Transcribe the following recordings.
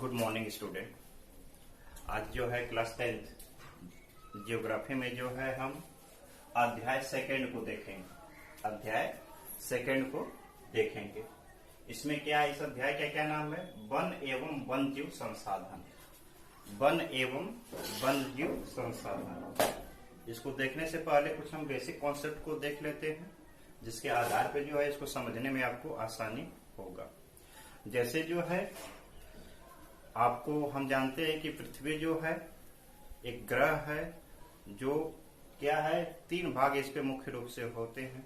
Good morning student. आज जो है क्लास 10th जियोग्राफी में जो है हम अध्याय सेकंड को देखेंगे। अध्याय सेकंड को देखेंगे। इसमें क्या है, इस अध्याय का क्या नाम है? वन एवं वन्यजीव संसाधन। वन एवं वन्यजीव संसाधन। इसको देखने से पहले कुछ हम बेसिक कॉन्सेप्ट को देख लेते हैं, जिसके आधार पे जो है इसको समझने में आपको आसानी होगा। जैसे जो है आपको हम जानते हैं कि पृथ्वी जो है एक ग्रह है, जो क्या है, तीन भाग इस पे मुख्य रूप से होते हैं।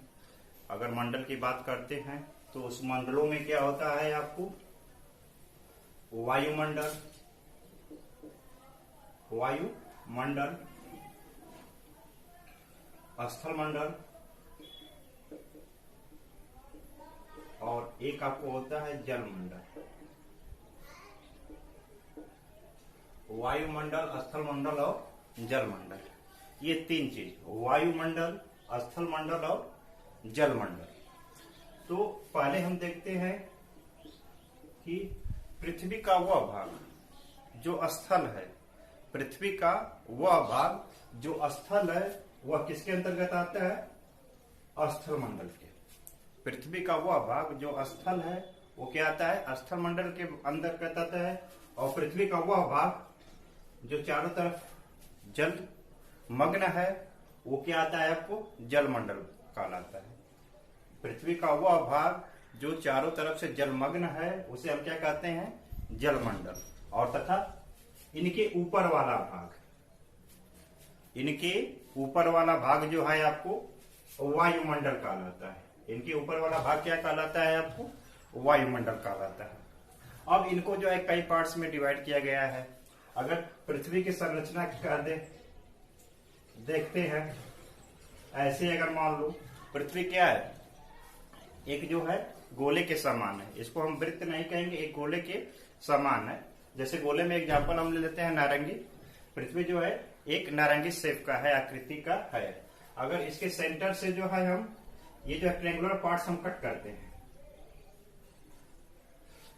अगर मंडल की बात करते हैं तो उस मंडलों में क्या होता है, आपको वायुमंडल, वायुमंडल, स्थल मंडल और एक आपको होता है जल मंडल। वायुमंडल, स्थल मंडल और जल मंडल, ये तीन चीज, वायुमंडल, स्थल मंडल और जल मंडल। तो पहले हम देखते हैं कि पृथ्वी का वह भाग जो स्थल है, पृथ्वी का वह भाग जो स्थल है वह किसके अंतर्गत आता है? स्थल मंडल के। पृथ्वी का वह भाग जो स्थल है वो क्या आता है? स्थल मंडल के अंतर्गत आता है। और पृथ्वी का वह भाग जो चारों तरफ जल मग्न है वो क्या आता है? आपको जल मंडल कहलाता है। पृथ्वी का वह भाग जो चारों तरफ से जलमग्न है उसे हम क्या कहते हैं? जल मंडल। और तथा इनके ऊपर वाला भाग, इनके ऊपर वाला भाग जो है आपको वायुमंडल कहलाता है। इनके ऊपर वाला भाग क्या कहलाता है? आपको वायुमंडल कहलाता है। अब इनको जो है कई पार्ट्स में डिवाइड किया गया है। अगर पृथ्वी की संरचना कर देखते हैं, ऐसे अगर मान लो पृथ्वी क्या है, एक जो है गोले के समान है। इसको हम वृत्त नहीं कहेंगे, एक गोले के समान है। जैसे गोले में एग्जाम्पल हम ले लेते हैं नारंगी। पृथ्वी जो है एक नारंगी शेप का है, आकृति का है। अगर इसके सेंटर से जो है हम ये जो ट्रायंगुलर पार्ट्स हम कट करते हैं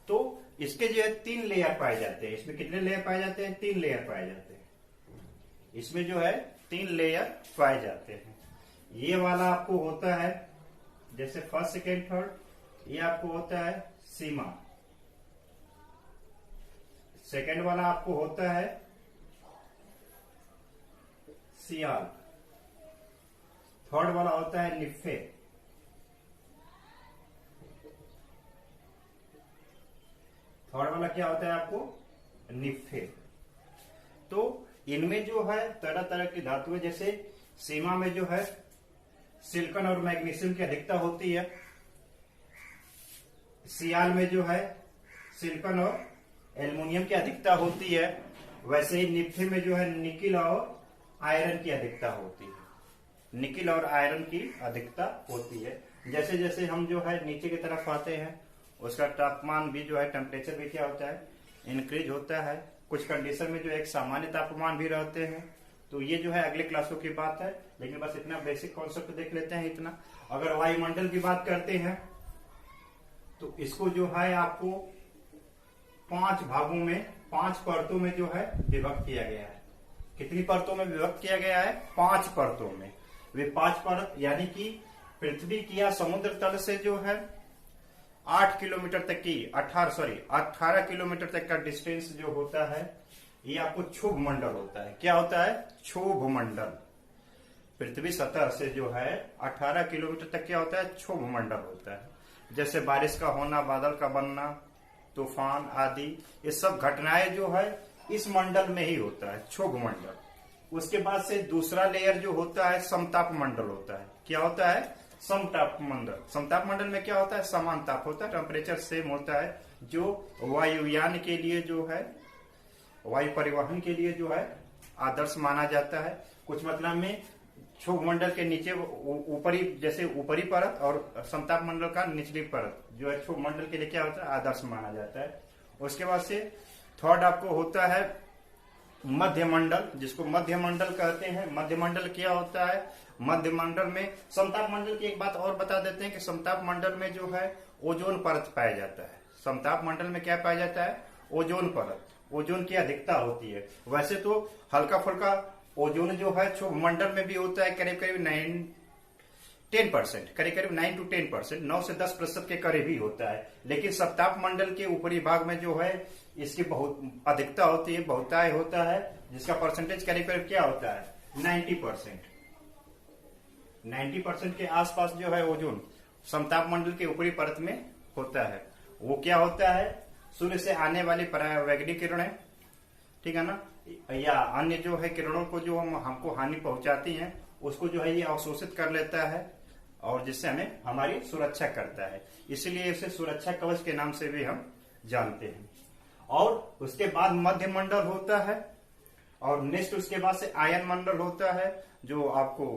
तो इसके जो है तीन लेयर पाए जाते हैं। इसमें कितने लेयर पाए जाते हैं? तीन लेयर पाए जाते हैं। इसमें जो है तीन लेयर पाए जाते हैं। ये वाला आपको होता है जैसे फर्स्ट, सेकेंड, थर्ड, ये आपको होता है सीमा। सेकेंड वाला आपको होता है सियाल। थर्ड वाला होता है निफे। थर्ड वाला क्या होता है आपको? निफे। तो इनमें जो है तरह तरह की धातुएं, जैसे सीमा में जो है सिलिकॉन और मैग्नीशियम की अधिकता होती है। सियाल में जो है सिलिकॉन और एल्युमिनियम की अधिकता होती है। वैसे ही निफे में जो है निकिल और आयरन की अधिकता होती है। निकिल और आयरन की अधिकता होती है। जैसे जैसे हम जो है नीचे की तरफ आते हैं उसका तापमान भी जो है, टेम्परेचर भी क्या होता है? इंक्रीज होता है। कुछ कंडीशन में जो एक सामान्य तापमान भी रहते हैं। तो ये जो है अगले क्लासों की बात है, लेकिन बस इतना बेसिक कॉन्सेप्ट देख लेते हैं इतना। अगर वायुमंडल की बात करते हैं तो इसको जो है आपको पांच भागों में, पांच परतों में जो है विभक्त किया गया है। कितनी परतों में विभक्त किया गया है? पांच परतों में। वे पांच परत यानी कि पृथ्वी की या समुद्र तल से जो है 8 किलोमीटर तक की 18 किलोमीटर तक का डिस्टेंस जो होता है ये आपको क्षोभ मंडल होता है। क्या होता है? क्षोभ मंडल। पृथ्वी सतह से जो है 18 किलोमीटर तक क्या होता है? क्षोभ मंडल होता है। जैसे बारिश का होना, बादल का बनना, तूफान आदि, ये सब घटनाएं जो है इस मंडल में ही होता है, क्षोभ मंडल। उसके बाद से दूसरा लेयर जो होता है समताप मंडल होता है। क्या होता है? समताप मंडल। समताप मंडल में क्या होता है? समान ताप होता है, टेम्परेचर सेम होता है, जो वायुयान के लिए जो है, वायु परिवहन के लिए जो है आदर्श माना जाता है। कुछ मतलब में क्षोभ मंडल के नीचे ऊपरी, जैसे ऊपरी परत और समताप मंडल का निचली परत जो है क्षोभ मंडल के लिए क्या होता है? आदर्श माना जाता है। उसके बाद से थर्ड आपको होता है मध्य मंडल, जिसको मध्य मंडल कहते हैं। मध्य मंडल क्या होता है? मध्य मंडल में समताप मंडल की एक बात और बता देते हैं कि समताप मंडल में जो है ओजोन परत पाया जाता है। समताप मंडल में क्या पाया जाता है? ओजोन परत, ओजोन की अधिकता होती है। वैसे तो हल्का फुल्का ओजोन जो है मंडल में भी होता है, करीब करीब 10%, करीब करीब 9 to 10%, 9 से 10% के करीब ही होता है। लेकिन सप्ताप मंडल के ऊपरी भाग में जो है इसकी बहुत अधिकता होती है, बहुतायत होता है, जिसका परसेंटेज करीब करीब क्या होता है 90%। 90% के आसपास जो है ओजोन समताप मंडल के ऊपरी परत में होता है। वो क्या होता है, सूर्य से आने वाली परावैगनिक किरणें, ठीक है ना, या अन्य जो है किरणों को जो हमको हानि पहुंचाती हैं उसको जो है ये अवशोषित कर लेता है और जिससे हमें हमारी सुरक्षा करता है। इसलिए इसे सुरक्षा कवच के नाम से भी हम जानते हैं। और उसके बाद मध्य मंडल होता है और नेक्स्ट उसके बाद से आयन मंडल होता है जो आपको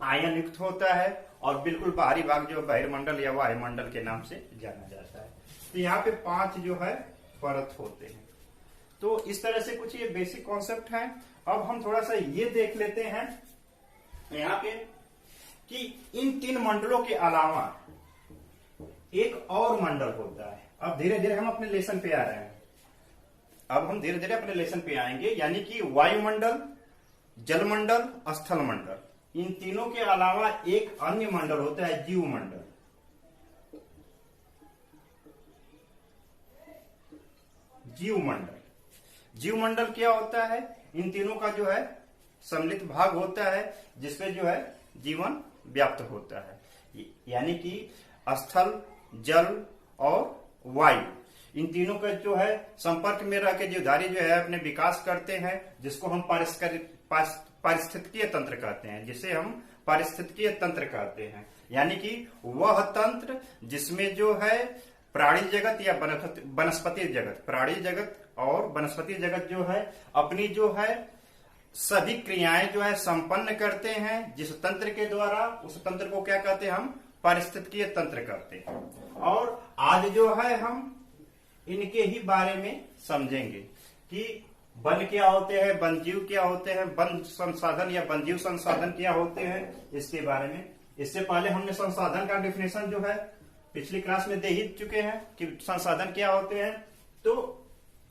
आयन युक्त होता है, और बिल्कुल बाहरी भाग जो बहिर्मंडल या वायुमंडल के नाम से जाना जाता है। तो यहाँ पे 5 जो है परत होते हैं। तो इस तरह से कुछ ये बेसिक कॉन्सेप्ट है। अब हम थोड़ा सा ये देख लेते हैं यहाँ पे कि इन 3 मंडलों के अलावा एक और मंडल होता है। अब धीरे धीरे हम अपने लेसन पे आ रहे हैं। अब हम धीरे धीरे अपने लेसन पे आएंगे, यानी कि वायुमंडल, जलमंडल, स्थल मंडल, इन तीनों के अलावा एक अन्य मंडल होता है जीवमंडल। जीवमंडल, जीवमंडल क्या होता है, इन तीनों का जो है सम्मिलित भाग होता है जिसमें जो है जीवन व्याप्त होता है। यानी कि स्थल, जल और वायु, इन तीनों का जो है संपर्क में रह के जीवधारी जो है अपने विकास करते हैं, जिसको हम पारिस्थितिकीय तंत्र कहते हैं, जिसे हम पारिस्थितिकीय तंत्र कहते हैं। यानी कि वह तंत्र जिसमें जो है प्राणी जगत या वनस्पति जगत, प्राणी जगत और वनस्पति जगत जो है अपनी जो है सभी क्रियाएं जो है संपन्न करते हैं। जिस तंत्र के द्वारा, उस तंत्र को क्या कहते हैं, हम पारिस्थितिकीय तंत्र करते हैं। और आज जो है हम इनके ही बारे में समझेंगे कि वन क्या होते हैं, वन्यजीव क्या होते हैं, वन संसाधन या वन्यजीव संसाधन क्या होते हैं, इसके बारे में। इससे पहले हमने संसाधन का डेफिनेशन जो है पिछली क्लास में दे ही चुके हैं कि संसाधन क्या होते हैं। तो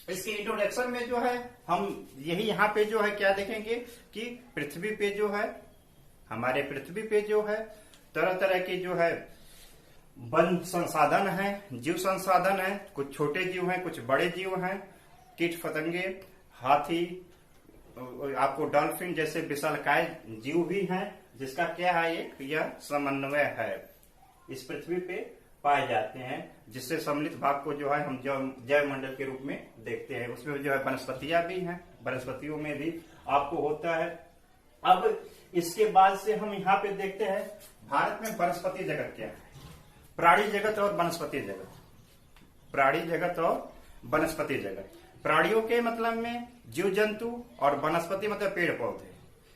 इसके इंट्रोडक्शन में जो है हम यही यहाँ पे जो है क्या देखेंगे कि पृथ्वी पे जो है, हमारे पृथ्वी पे जो है तरह तरह की जो है वन संसाधन है, जीव संसाधन है। कुछ छोटे जीव हैं, कुछ बड़े जीव हैं, कीट पतंगे, हाथी, आपको डॉल्फिन जैसे विशालकाय जीव भी हैं, जिसका क्या है एक यह समन्वय है इस पृथ्वी पे पाए जाते हैं, जिससे सम्मिलित भाग को जो है हम जैव मंडल के रूप में देखते हैं। उसमें जो है वनस्पतियां भी हैं, वनस्पतियों में भी आपको होता है। अब इसके बाद से हम यहाँ पे देखते हैं भारत में वनस्पति जगत क्या है, प्राणी जगत और वनस्पति जगत। प्राणी जगत और वनस्पति जगत, प्राणियों के मतलब में जीव जंतु और वनस्पति मतलब पेड़ पौधे,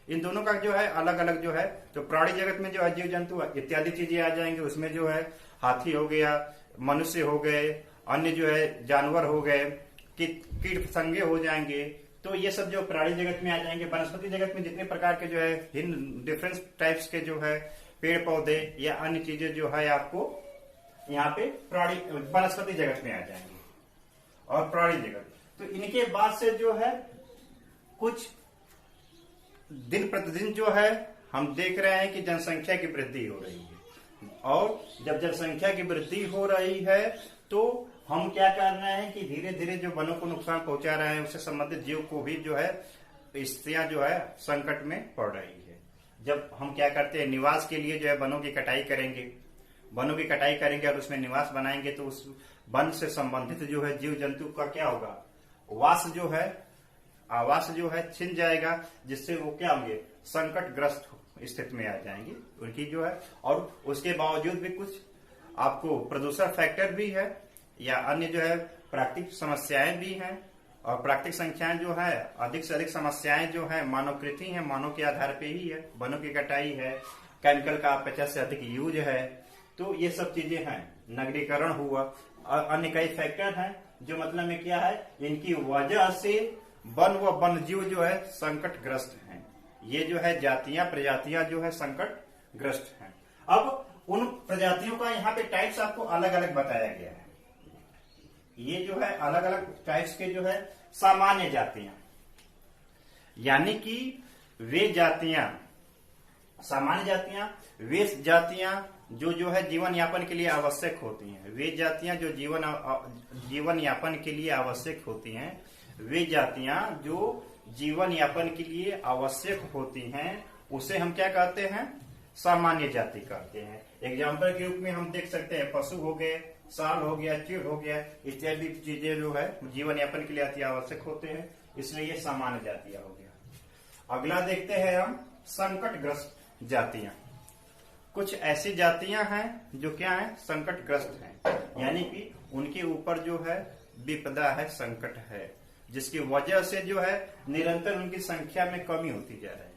इन दोनों का जो है अलग अलग जो है। तो प्राणी जगत में जो है जीव जंतु इत्यादि चीजें आ जाएंगे। उसमें जो है हाथी हो गया, मनुष्य हो गए, अन्य जो है जानवर हो गए, कीट पतंगे हो जाएंगे। तो ये सब जो प्राणी जगत में आ जाएंगे। वनस्पति जगत में जितने प्रकार के जो है डिफरेंट टाइप्स के जो है पेड़ पौधे या अन्य चीजें जो है आपको यहाँ पे प्राणी वनस्पति जगत में आ जाएंगे। और प्राणी जगत, तो इनके बाद से जो है कुछ दिन प्रतिदिन जो है हम देख रहे हैं कि जनसंख्या की वृद्धि हो रही है। और जब जनसंख्या की वृद्धि हो रही है तो हम क्या कर रहे हैं कि धीरे धीरे जो वनों को नुकसान पहुंचा रहे हैं, उससे संबंधित जीव को भी जो है स्थितियां जो है संकट में पड़ रही है। जब हम क्या करते हैं, निवास के लिए जो है वनों की कटाई करेंगे, वनों की कटाई करेंगे और उसमें निवास बनाएंगे, तो उस वन से संबंधित जो है जीव जंतु का क्या होगा, वास जो है, आवास जो है छिन जाएगा, जिससे वो क्या होंगे, संकटग्रस्त स्थिति में आ जाएंगे उनकी जो है। और उसके बावजूद भी कुछ आपको प्रदूषण फैक्टर भी है या अन्य जो है प्राकृतिक समस्याएं भी हैं। और प्राकृतिक संख्याएं जो है अधिक से अधिक समस्याएं जो है मानवकृति है, मानव के आधार पे ही है। वनों की कटाई है, केमिकल का 50 से अधिक यूज है, तो ये सब चीजें हैं। नगरीकरण हुआ, अन्य कई फैक्टर हैं जो मतलब में क्या है, इनकी वजह से वन व वन्यजीव जो है संकटग्रस्त हैं। ये जो है जातियां, प्रजातियां जो है संकटग्रस्त हैं। अब उन प्रजातियों का यहाँ पे टाइप्स आपको अलग अलग बताया गया है। ये जो है अलग अलग टाइप्स के जो है सामान्य जातियां, यानी कि वे जातियां, सामान्य जातियां वे जातियां जो है जीवन यापन के लिए आवश्यक होती हैं। वे जातियां जो जीवन यापन के लिए आवश्यक होती हैं, वे जातियां जो जीवन यापन के लिए आवश्यक होती हैं, उसे हम क्या कहते हैं? सामान्य जाति कहते हैं। एग्जाम्पल के रूप में हम देख सकते हैं पशु हो गए, साल हो गया, चीड़ हो गया, इत्यादि चीजें जो है जीवन यापन के लिए अति आवश्यक होते हैं, इसलिए ये सामान्य जातियां हो गया। अगला देखते हैं हम संकटग्रस्त जातियां। कुछ ऐसी जातियां हैं जो क्या है? संकटग्रस्त हैं, यानी कि उनके ऊपर जो है विपदा है, संकट है, जिसकी वजह से जो है निरंतर उनकी संख्या में कमी होती जा रही है,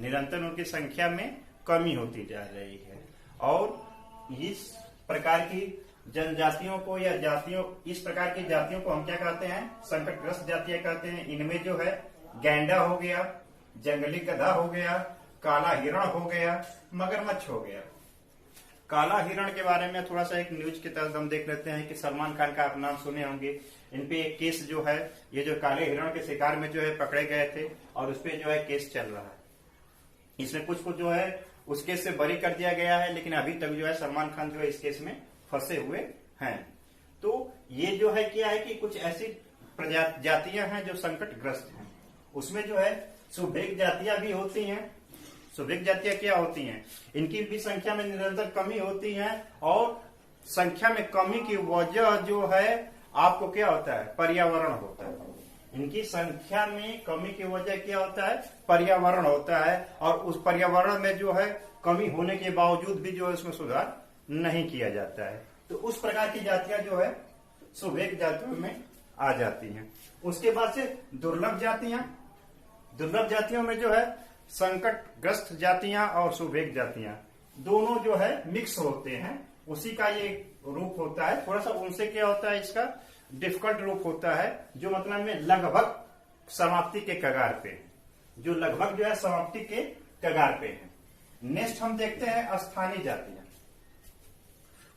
निरंतर उनकी संख्या में कमी होती जा रही है। और इस प्रकार की जनजातियों को या जातियों, इस प्रकार की जातियों को हम क्या कहते हैं? संकटग्रस्त जातियां कहते हैं। इनमें जो है गैंडा हो गया, जंगली गधा हो गया, काला हिरण हो गया, मगरमच्छ हो गया। काला हिरण के बारे में थोड़ा सा एक न्यूज के तहत हम देख लेते हैं कि सलमान खान का आप नाम सुने होंगे। इन पे एक केस जो है, ये जो काले हिरण के शिकार में जो है पकड़े गए थे और उस पे जो है केस चल रहा है। इसमें कुछ को जो है उस केस से बरी कर दिया गया है, लेकिन अभी तक जो है सलमान खान जो है इस केस में फंसे हुए हैं। तो ये जो है क्या है कि कुछ ऐसी जातियां हैं जो संकटग्रस्त हैं। उसमें जो है सुभेग जातियां भी होती हैं। सुभेग जातियां क्या होती हैं? इनकी भी संख्या में निरंतर कमी होती है, और संख्या में कमी की वजह जो है आपको क्या होता है? पर्यावरण होता है। इनकी संख्या में कमी की वजह क्या होता है? पर्यावरण होता है, और उस पर्यावरण में जो है कमी होने के बावजूद भी जो है उसमें सुधार नहीं किया जाता है। तो उस प्रकार की जातियां जो है सुभेग जातियों में आ जाती हैं। उसके बाद से दुर्लभ जातियां, दुर्लभ जातियों में जो है संकटग्रस्त जातियां और सुभेग जातियां दोनों जो है मिक्स होते हैं, उसी का ये रूप होता है। थोड़ा सा उनसे क्या होता है, इसका डिफिकल्ट रूप होता है, जो मतलब में लगभग समाप्ति के कगार पे, जो लगभग जो है समाप्ति के कगार पे है। नेक्स्ट हम देखते हैं स्थानीय जातियां।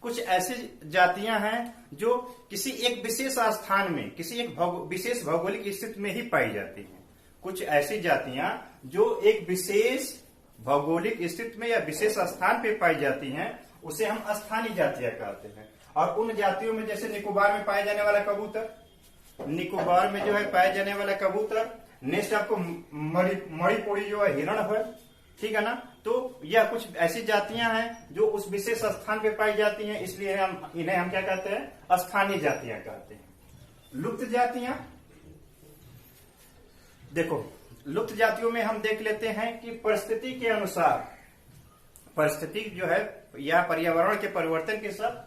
कुछ ऐसी जातियां हैं जो किसी एक विशेष स्थान में, किसी एक विशेष भौगोलिक स्थिति में ही पाई जाती हैं। कुछ ऐसी जातियां जो एक विशेष भौगोलिक स्थिति में या विशेष स्थान पे पाई जाती हैं, उसे हम स्थानीय जातियां कहते हैं। और उन जातियों में जैसे निकोबार में पाए जाने वाला कबूतर, निकोबार में जो है पाए जाने वाला कबूतर। नेक्स्ट आपको मणिपुरी जो है हिरण है, ठीक है ना। तो यह कुछ ऐसी जातियां हैं जो उस विशेष स्थान पे पाई जाती हैं, इसलिए इन्हें हम क्या कहते हैं? स्थानीय जातियां कहते हैं। लुप्त जातियां, देखो लुप्त जातियों में हम देख लेते हैं कि परिस्थिति के अनुसार, परिस्थिति जो है या पर्यावरण के परिवर्तन के साथ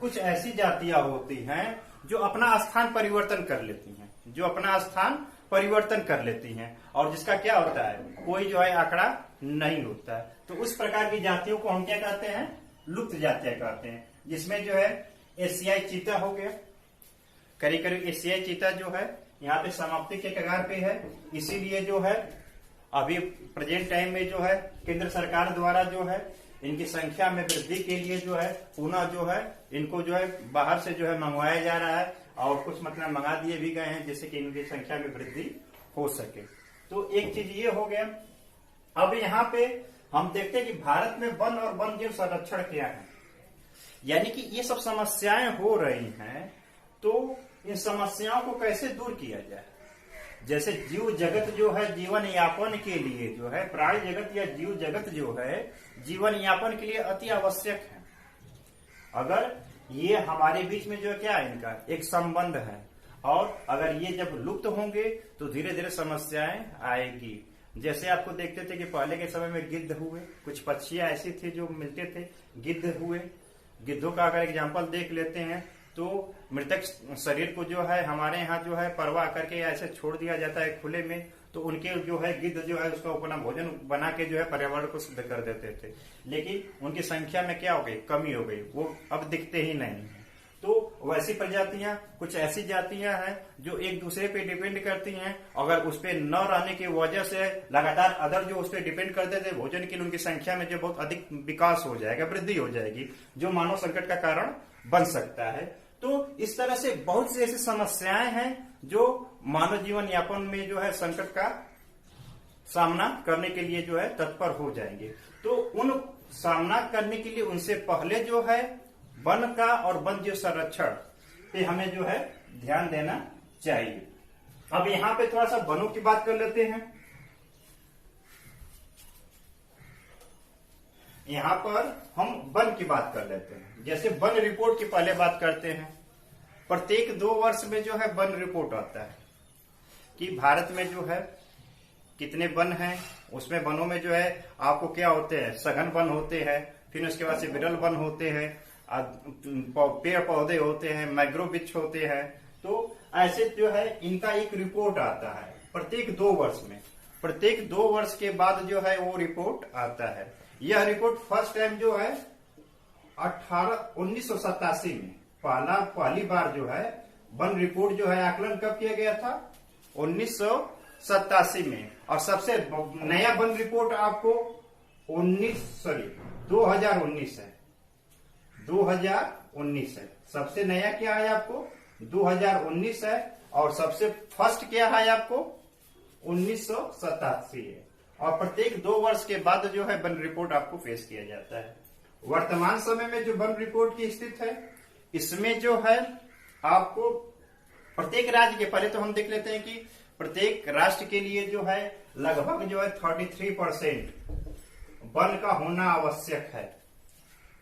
कुछ ऐसी जातियां होती हैं जो अपना स्थान परिवर्तन कर लेती हैं, जो अपना स्थान परिवर्तन कर लेती हैं, और जिसका क्या होता है? कोई जो है आंकड़ा नहीं होता है। तो उस प्रकार की जातियों को हम क्या कहते हैं? लुप्त जातियां कहते हैं। जिसमें जो है एशियाई चीता हो गया, करीब करीब एशियाई चीता जो है यहाँ पे समाप्ति के कगार पे है। इसीलिए जो है अभी प्रेजेंट टाइम में जो है केंद्र सरकार द्वारा जो है इनकी संख्या में वृद्धि के लिए जो है पुनः जो है इनको जो है बाहर से जो है मंगवाया जा रहा है, और कुछ मतलब मंगा दिए भी गए हैं जिससे कि इनकी संख्या में वृद्धि हो सके। तो एक चीज ये हो गया। अब यहाँ पे हम देखते हैं कि भारत में वन और वन्यजीव संरक्षण क्या है, यानी कि ये सब समस्याएं हो रही हैं, तो इन समस्याओं को कैसे दूर किया जाए। जैसे जीव जगत जो है जीवन यापन के लिए जो है, प्राणी जगत या जीव जगत जो है जीवन यापन के लिए अति आवश्यक है। अगर ये हमारे बीच में जो है क्या है, इनका एक संबंध है, और अगर ये जब लुप्त होंगे तो धीरे धीरे समस्याएं आएगी। जैसे आपको देखते थे कि पहले के समय में गिद्ध हुए, कुछ पक्षियां ऐसी थी जो मिलते थे, गिद्ध हुए। गिद्धों का अगर एग्जाम्पल देख लेते हैं तो मृतक शरीर को जो है हमारे यहाँ जो है परवाह करके ऐसे छोड़ दिया जाता है खुले में, तो उनके जो है गिद्ध जो है उसका अपना भोजन बना के जो है पर्यावरण को शुद्ध कर देते थे। लेकिन उनकी संख्या में क्या हो गई? कमी हो गई, वो अब दिखते ही नहीं है। तो वैसी प्रजातियां, कुछ ऐसी जातियां हैं जो एक दूसरे पे डिपेंड करती हैं। अगर उस पे न रहने की वजह से लगातार अदर जो उस पे डिपेंड करते थे भोजन के लिए, उनकी संख्या में जो बहुत अधिक विकास हो जाएगा, वृद्धि हो जाएगी, जो मानव संकट का कारण बन सकता है। तो इस तरह से बहुत सी ऐसी समस्याएं हैं जो मानव जीवन यापन में जो है संकट का सामना करने के लिए जो है तत्पर हो जाएंगे। तो उन सामना करने के लिए उनसे पहले जो है वन का और वन जीव संरक्षण पे हमें जो है ध्यान देना चाहिए। अब यहाँ पे थोड़ा सा वनों की बात कर लेते हैं। यहाँ पर हम वन की बात कर लेते हैं। जैसे वन रिपोर्ट की पहले बात करते हैं। प्रत्येक 2 वर्ष में जो है वन रिपोर्ट आता है कि भारत में जो है कितने वन हैं, उसमें वनों में जो है आपको क्या होते हैं, सघन वन होते हैं, फिर उसके बाद से विरल वन होते हैं, पेड़ पौधे होते हैं, मैंग्रोव वृक्ष होते हैं। तो ऐसे जो है इनका एक रिपोर्ट आता है प्रत्येक 2 वर्ष में। प्रत्येक 2 वर्ष के बाद जो है वो रिपोर्ट आता है। यह रिपोर्ट फर्स्ट टाइम जो है 1987 में पहली बार जो है वन रिपोर्ट जो है आकलन कब किया गया था, 1987 में। और सबसे नया वन रिपोर्ट आपको 2019 है। 2019 है सबसे नया। क्या है आपको 2019 है। और सबसे फर्स्ट क्या है आपको 1987 है। और प्रत्येक 2 वर्ष के बाद जो है वन रिपोर्ट आपको पेश किया जाता है। वर्तमान समय में जो वन रिपोर्ट की स्थिति है, इसमें जो है आपको प्रत्येक राज्य के, पहले तो हम देख लेते हैं कि प्रत्येक राष्ट्र के लिए जो है लगभग जो है 33% वन का होना आवश्यक है।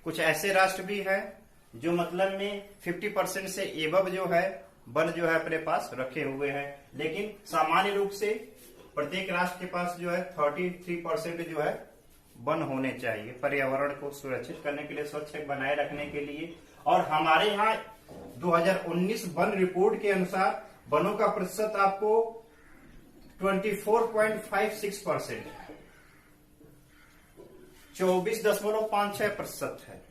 कुछ ऐसे राष्ट्र भी हैं जो मतलब में 50% से एबव जो है वन जो है अपने पास रखे हुए हैं। लेकिन सामान्य रूप से प्रत्येक राष्ट्र के पास जो है 33% जो है वन होने चाहिए पर्यावरण को सुरक्षित करने के लिए, स्वच्छ बनाए रखने के लिए। और हमारे यहाँ 2019 वन रिपोर्ट के अनुसार वनों का प्रतिशत आपको 24.56%, 24.56% है।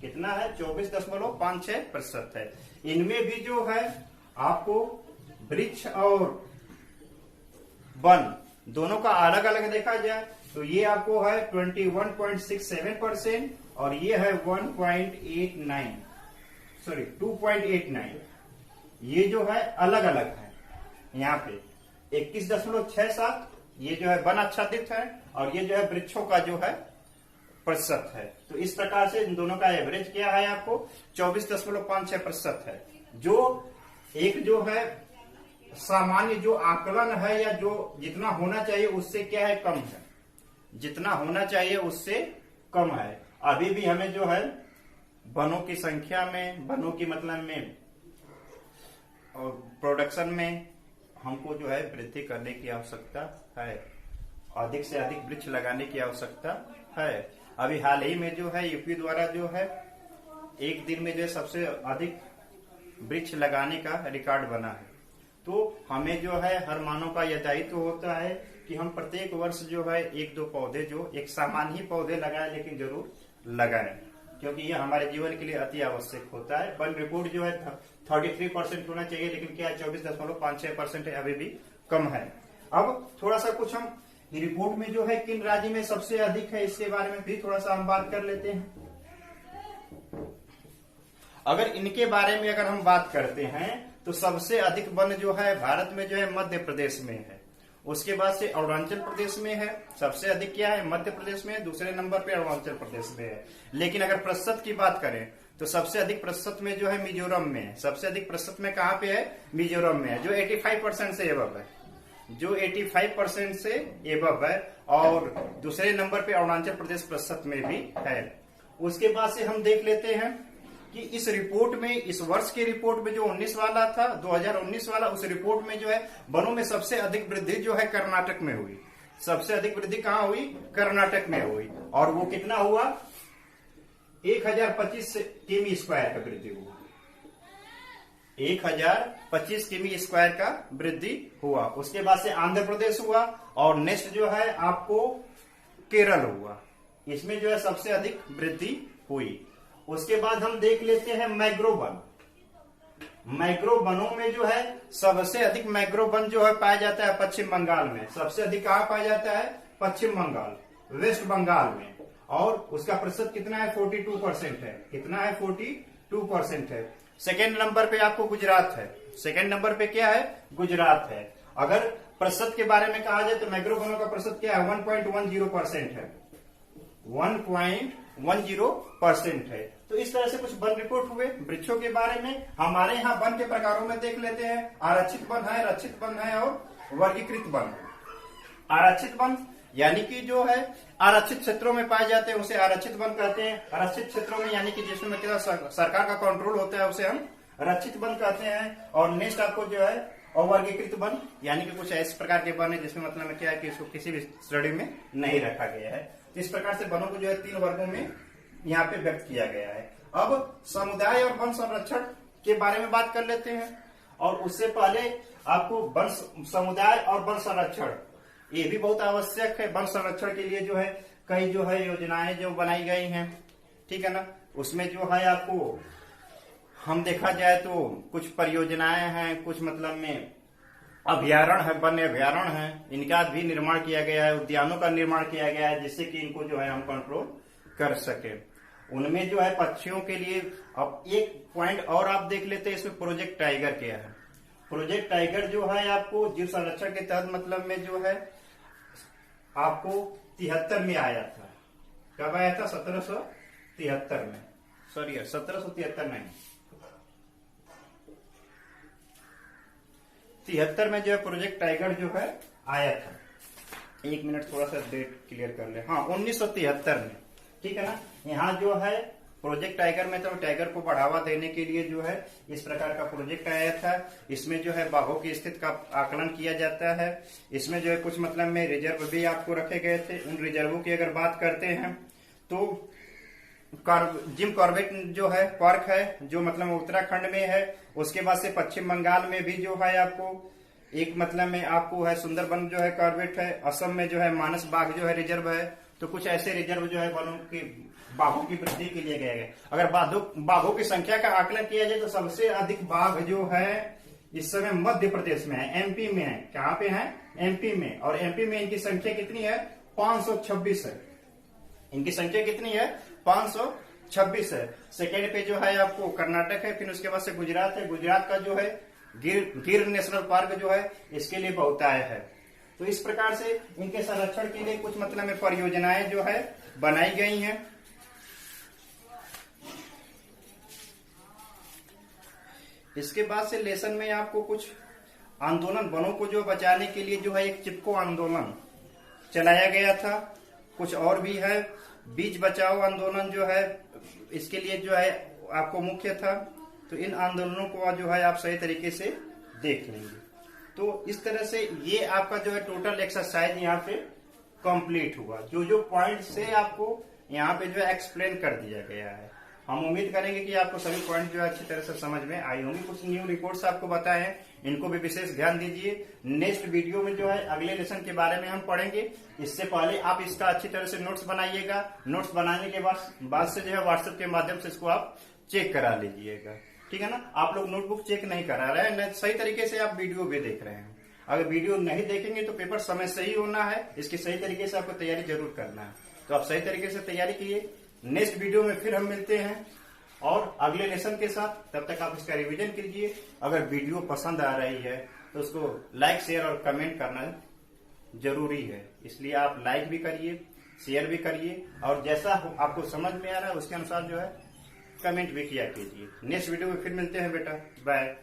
कितना है 24.56% है। इनमें भी जो है आपको वृक्ष और वन दोनों का अलग अलग देखा जाए तो ये आपको है 21.67% और ये है 2.89। ये जो है अलग अलग है। यहाँ पे 21.67 ये जो है वन आच्छादित है और ये जो है वृक्षों का जो है प्रतिशत है। तो इस प्रकार से इन दोनों का एवरेज क्या है आपको 24.56% है। जो एक जो है सामान्य जो आकलन है या जो जितना होना चाहिए उससे क्या है कम है, जितना होना चाहिए उससे कम है। अभी भी हमें जो है वनों की संख्या में, वनों की मतलब में और प्रोडक्शन में हमको जो है वृद्धि करने की आवश्यकता है। अधिक से अधिक वृक्ष लगाने की आवश्यकता है। अभी हाल ही में जो है यूपी द्वारा जो है एक दिन में जो है सबसे अधिक वृक्ष लगाने का रिकॉर्ड बना है। तो हमें जो है हर मानव का यह दायित्व होता है कि हम प्रत्येक वर्ष जो है 1-2 पौधे, जो एक सामान्य ही पौधे लगाएं लेकिन जरूर लगाएं, क्योंकि यह हमारे जीवन के लिए अति आवश्यक होता है। वन रिपोर्ट जो है 33% होना चाहिए लेकिन क्या 24.56% है, अभी भी कम है। अब थोड़ा सा कुछ हम रिपोर्ट में जो है किन राज्य में सबसे अधिक है इसके बारे में भी थोड़ा सा हम बात कर लेते हैं। अगर इनके बारे में अगर हम बात करते हैं तो सबसे अधिक वन जो है भारत में जो है मध्य प्रदेश में है। उसके बाद से अरुणाचल प्रदेश में है। सबसे अधिक क्या है मध्य प्रदेश में, दूसरे नंबर पे अरुणाचल प्रदेश में है। लेकिन अगर प्रतिशत की बात करें तो सबसे अधिक प्रतिशत में जो है मिजोरम में है। सबसे अधिक प्रतिशत में कहाँ पे है, मिजोरम में है, जो 85% से एबव है, जो 85% से एबव है। और दूसरे नंबर पे अरुणाचल प्रदेश प्रतिशत में भी है। उसके बाद से हम देख लेते हैं कि इस रिपोर्ट में, इस वर्ष की रिपोर्ट में जो 19 वाला था, 2019 वाला, उस रिपोर्ट में जो है वनों में सबसे अधिक वृद्धि जो है कर्नाटक में हुई। सबसे अधिक वृद्धि कहाँ हुई, कर्नाटक में हुई। और वो कितना हुआ 1025 किमी स्क्वायर का वृद्धि हुआ। 1025 किमी स्क्वायर का वृद्धि हुआ। उसके बाद से आंध्र प्रदेश हुआ और नेक्स्ट जो है आपको केरल हुआ। इसमें जो है सबसे अधिक वृद्धि हुई। उसके बाद हम देख लेते हैं मैंग्रोव वन। मैंग्रोव वनों में जो है सबसे अधिक मैंग्रोव वन जो है पाया जाता है पश्चिम बंगाल में। सबसे अधिक कहाँ पाया जाता है, पश्चिम बंगाल, वेस्ट बंगाल में। और उसका प्रतिशत कितना है 42% है। कितना है 42% है। सेकेंड नंबर पे आपको गुजरात है। सेकेंड नंबर पे क्या है? गुजरात है। अगर प्रतिशत के बारे में कहा जाए तो मैंग्रोवनों का प्रतिशत क्या है? 1.10% है। 1.10% है। तो इस तरह से कुछ वन रिपोर्ट हुए वृक्षों के बारे में। हमारे यहाँ वन के प्रकारों में देख लेते हैं। आरक्षित वन है, रक्षित वन है और वर्गीकृत वन। आरक्षित वन यानी कि जो है आरक्षित क्षेत्रों में पाए जाते हैं उसे आरक्षित वन कहते हैं। आरक्षित क्षेत्रों में यानी कि जिसमें सरकार का कंट्रोल होता है उसे हम रक्षित वन कहते हैं। और नेक्स्ट आपको जो है अवर्गीकृत वन यानी कि कुछ ऐसे प्रकार के वन है जिसमें मतलब क्या है कि इसको किसी भी श्रेणी में नहीं रखा गया है। तो इस प्रकार से वनों को जो है 3 वर्गों में यहाँ पे व्यक्त किया गया है। अब समुदाय और वन संरक्षण के बारे में बात कर लेते हैं। और उससे पहले आपको वन समुदाय और वन संरक्षण ये भी बहुत आवश्यक है। वन संरक्षण के लिए जो है कई जो है योजनाएं जो बनाई गई हैं, ठीक है ना। उसमें जो है आपको हम देखा जाए तो कुछ परियोजनाएं हैं, कुछ मतलब में अभ्यारण्य है, वन अभ्यारण्य है, इनका भी निर्माण किया गया है। उद्यानों का निर्माण किया गया है जिससे कि इनको जो है हम कंट्रोल कर सके। उनमें जो है पक्षियों के लिए अब एक पॉइंट और आप देख लेते हैं, इसमें प्रोजेक्ट टाइगर क्या है। प्रोजेक्ट टाइगर जो है आपको जीव संरक्षण के तहत मतलब में जो है आपको 73 में आया था। कब आया था? 1773 में। सॉरी 1773 नहीं, 73 में जो है प्रोजेक्ट टाइगर जो है आया था। एक मिनट थोड़ा सा डेट क्लियर कर ले। हाँ 1973 में, ठीक है ना। यहाँ जो है प्रोजेक्ट टाइगर में तो टाइगर को बढ़ावा देने के लिए जो है इस प्रकार का प्रोजेक्ट आया था। इसमें जो है बाघों की स्थिति का आकलन किया जाता है। इसमें जो है कुछ मतलब में रिजर्व भी आपको रखे गए थे। उन रिजर्वों की अगर बात करते हैं तो जिम कॉर्बेट जो है पार्क है जो मतलब उत्तराखंड में है। उसके बाद से पश्चिम बंगाल में भी जो है आपको एक मतलब में आपको है सुंदरबन जो है कॉर्बेट है। असम में जो है मानस बाघ जो है रिजर्व है। तो कुछ ऐसे रिजर्व जो है वनों के बाघों की वृद्धि के लिए गए गए। अगर बाघों की संख्या का आकलन किया जाए तो सबसे अधिक बाघ जो है इस समय मध्य प्रदेश में है, एमपी में है। कहाँ पे है? एमपी में। और एमपी में इनकी संख्या कितनी है? 526 है। इनकी संख्या कितनी है? 526 है। सेकेंड पे जो है आपको कर्नाटक है, फिर उसके बाद से गुजरात है। गुजरात का जो है गिर नेशनल पार्क जो है इसके लिए बहुतायत है। तो इस प्रकार से इनके संरक्षण के लिए कुछ मतलब में परियोजनाएं जो है बनाई गई हैं। इसके बाद से लेसन में आपको कुछ आंदोलन वनों को जो बचाने के लिए जो है एक चिपको आंदोलन चलाया गया था। कुछ और भी है, बीज बचाओ आंदोलन जो है इसके लिए जो है आपको मुख्य था। तो इन आंदोलनों को जो है आप सही तरीके से देख लेंगे। तो इस तरह से ये आपका जो है टोटल एक्सरसाइज यहाँ पे कंप्लीट हुआ। जो जो पॉइंट से आपको यहाँ पे जो है एक्सप्लेन कर दिया गया है। हम उम्मीद करेंगे कि आपको सभी पॉइंट जो है अच्छी तरह से समझ में आई होंगी। कुछ न्यू रिपोर्ट्स आपको बताए हैं, इनको भी विशेष ध्यान दीजिए। नेक्स्ट वीडियो में जो है अगले लेसन के बारे में हम पढ़ेंगे। इससे पहले आप इसका अच्छी तरह से नोट्स बनाइएगा। नोट्स बनाने के बाद से जो है व्हाट्सएप के माध्यम से इसको आप चेक करा लीजिएगा, ठीक है ना। आप लोग नोटबुक चेक नहीं करा रहे हैं, सही तरीके से आप वीडियो भी देख रहे हैं। अगर वीडियो नहीं देखेंगे तो पेपर समय से ही होना है। इसकी सही तरीके से आपको तैयारी जरूर करना है। तो आप सही तरीके से तैयारी कीजिए। नेक्स्ट वीडियो में फिर हम मिलते हैं और अगले लेसन के साथ। तब तक आप इसका रिवीजन कीजिए। अगर वीडियो पसंद आ रही है तो उसको लाइक शेयर और कमेंट करना जरूरी है। इसलिए आप लाइक भी करिए, शेयर भी करिए और जैसा आपको समझ में आ रहा है उसके अनुसार जो है कमेंट भी किया कीजिए। नेक्स्ट वीडियो में फिर मिलते हैं बेटा, बाय।